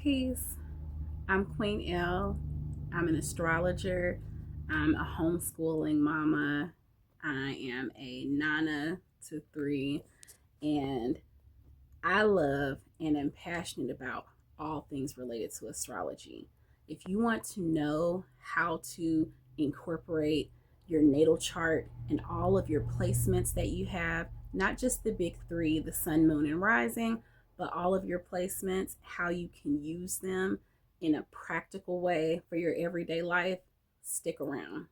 Peace. I'm Queen Elle. I'm an astrologer. I'm a homeschooling mama. I am a nana to three, and I love and am passionate about all things related to astrology. If you want to know how to incorporate your natal chart and all of your placements that you have, not just the big three, the sun, moon, and rising, but all of your placements, how you can use them in a practical way for your everyday life, stick around.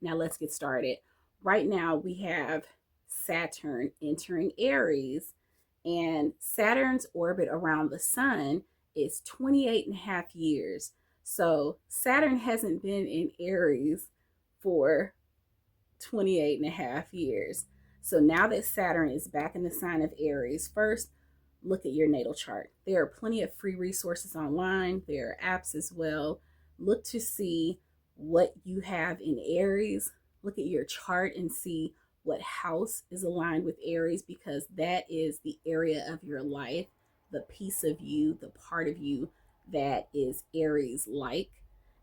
Now let's get started. Right now we have Saturn entering Aries, and Saturn's orbit around the sun is 28 and a half years. So Saturn hasn't been in Aries for 28 and a half years. So now that Saturn is back in the sign of Aries, first look at your natal chart. There are plenty of free resources online. There are apps as well. Look to see what you have in Aries. Look at your chart and see what house is aligned with Aries, because that is the area of your life, the piece of you, the part of you that is Aries like.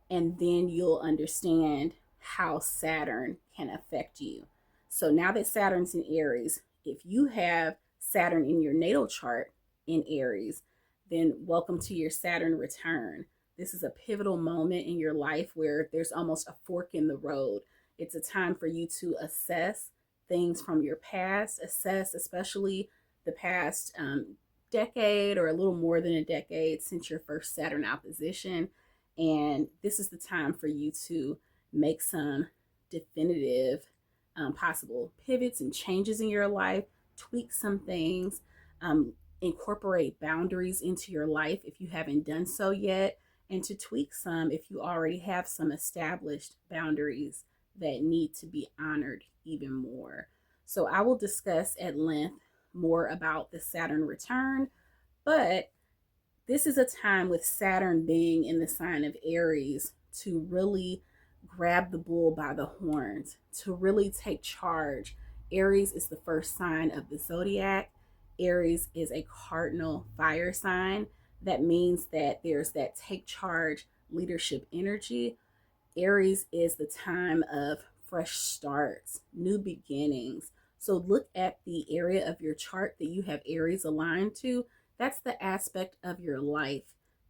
And then you'll understand how Saturn can affect you. So now that Saturn's in Aries, if you have Saturn in your natal chart in Aries, then welcome to your Saturn return. This is a pivotal moment in your life where there's almost a fork in the road. It's a time for you to assess things from your past, assess especially the past decade or a little more than a decade since your first Saturn opposition. And this is the time for you to make some definitive possible pivots and changes in your life, tweak some things, incorporate boundaries into your life if you haven't done so yet, and to tweak some if you already have some established boundaries that need to be honored even more. So I will discuss at length more about the Saturn return, but this is a time with Saturn being in the sign of Aries to really grab the bull by the horns, to really take charge. Aries is the first sign of the zodiac. Aries is a cardinal fire sign. That means that there's that take charge leadership energy. Aries is the time of fresh starts, new beginnings. So look at the area of your chart that you have Aries aligned to. That's the aspect of your life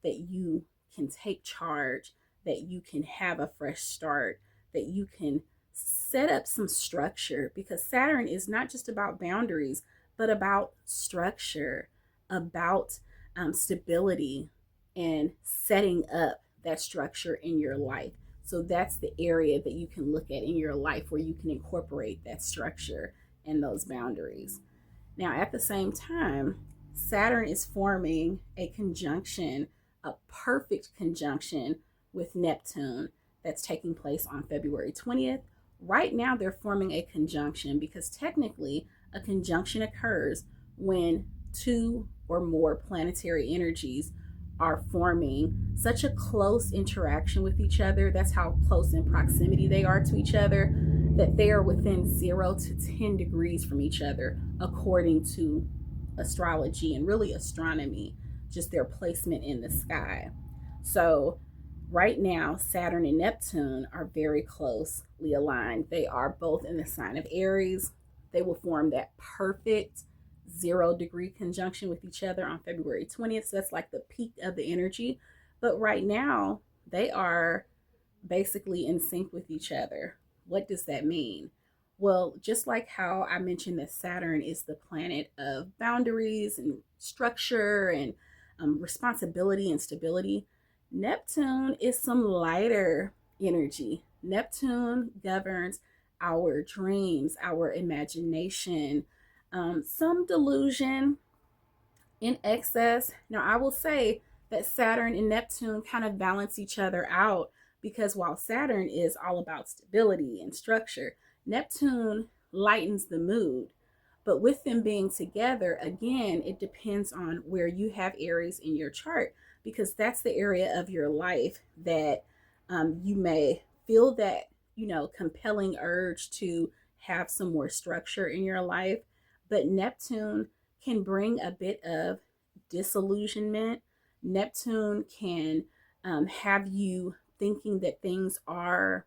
that you can take charge, that you can have a fresh start, that you can set up some structure, because Saturn is not just about boundaries, but about structure, about stability, and setting up that structure in your life. So that's the area that you can look at in your life where you can incorporate that structure and those boundaries. Now, at the same time, Saturn is forming a conjunction, a perfect conjunction with Neptune that's taking place on February 20th. Right now, they're forming a conjunction because technically a conjunction occurs when two or more planetary energies are forming such a close interaction with each other. That's how close in proximity they are to each other, that they are within 0 to 10 degrees from each other, according to astrology and really astronomy, just their placement in the sky. So right now, Saturn and Neptune are very closely aligned. They are both in the sign of Aries. They will form that perfect 0 degree conjunction with each other on February 20th. So that's like the peak of the energy. But right now, they are basically in sync with each other. What does that mean? Well, just like how I mentioned that Saturn is the planet of boundaries and structure and responsibility and stability, Neptune is some lighter energy. Neptune governs our dreams, our imagination, some delusion in excess. Now, I will say that Saturn and Neptune kind of balance each other out, because while Saturn is all about stability and structure, Neptune lightens the mood. But with them being together, again, it depends on where you have Aries in your chart, because that's the area of your life that you may feel that, compelling urge to have some more structure in your life. But Neptune can bring a bit of disillusionment. Neptune can have you thinking that things are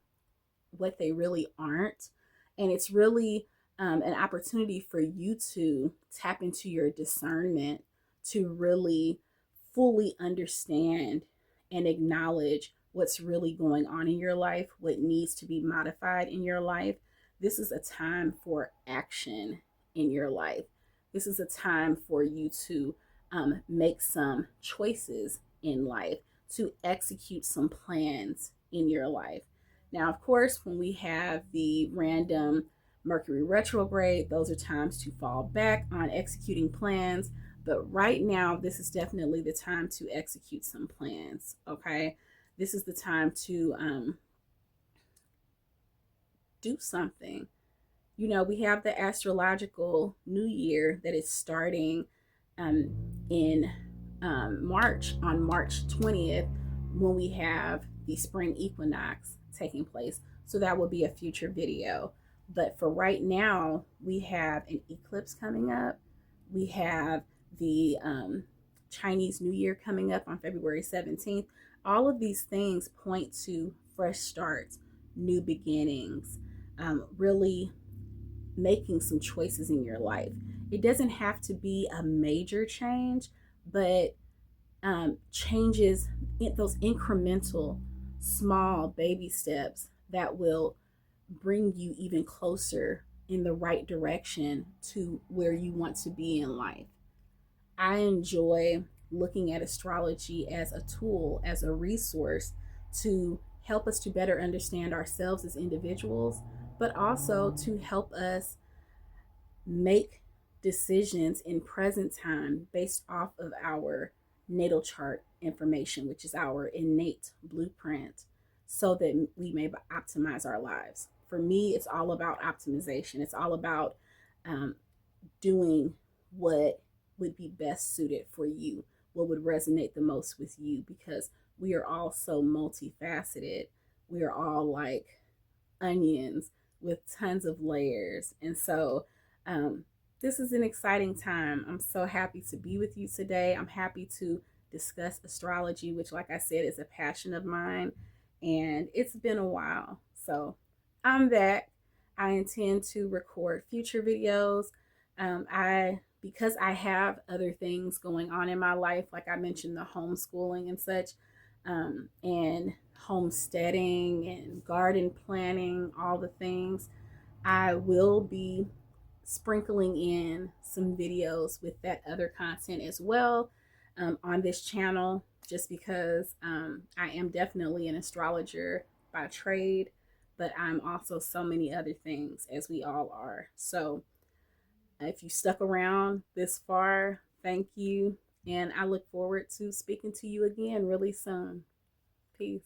what they really aren't. And it's really an opportunity for you to tap into your discernment to really fully understand and acknowledge what's really going on in your life, what needs to be modified in your life. This is a time for action in your life. This is a time for you to make some choices in life, to execute some plans in your life. Now, of course, when we have the random Mercury retrograde, those are times to fall back on executing plans. But right now, this is definitely the time to execute some plans. Okay. This is the time to do something. We have the astrological new year that is starting um, in March, on March 20th, when we have the spring equinox taking place. So that will be a future video. But for right now, we have an eclipse coming up. We have the Chinese New Year coming up on February 17th. All of these things point to fresh starts, new beginnings, really making some choices in your life. It doesn't have to be a major change, but changes, those incremental, small baby steps that will bring you even closer in the right direction to where you want to be in life. I enjoy looking at astrology as a tool, as a resource to help us to better understand ourselves as individuals, but also to help us make decisions in present time based off of our natal chart information, which is our innate blueprint, so that we may optimize our lives. For me, it's all about optimization. It's all about um, doing what would be best suited for you, what would resonate the most with you, because we are all so multifaceted. We are all like onions with tons of layers. And so, this is an exciting time. I'm so happy to be with you today. I'm happy to discuss astrology, which, like I said, is a passion of mine. And it's been a while. So, I'm back. I intend to record future videos. Because I have other things going on in my life, like I mentioned, the homeschooling and such, and homesteading and garden planning, all the things. I will be sprinkling in some videos with that other content as well on this channel, just because I am definitely an astrologer by trade, but I'm also so many other things, as we all are. So if you stuck around this far, thank you. And I look forward to speaking to you again really soon. Peace.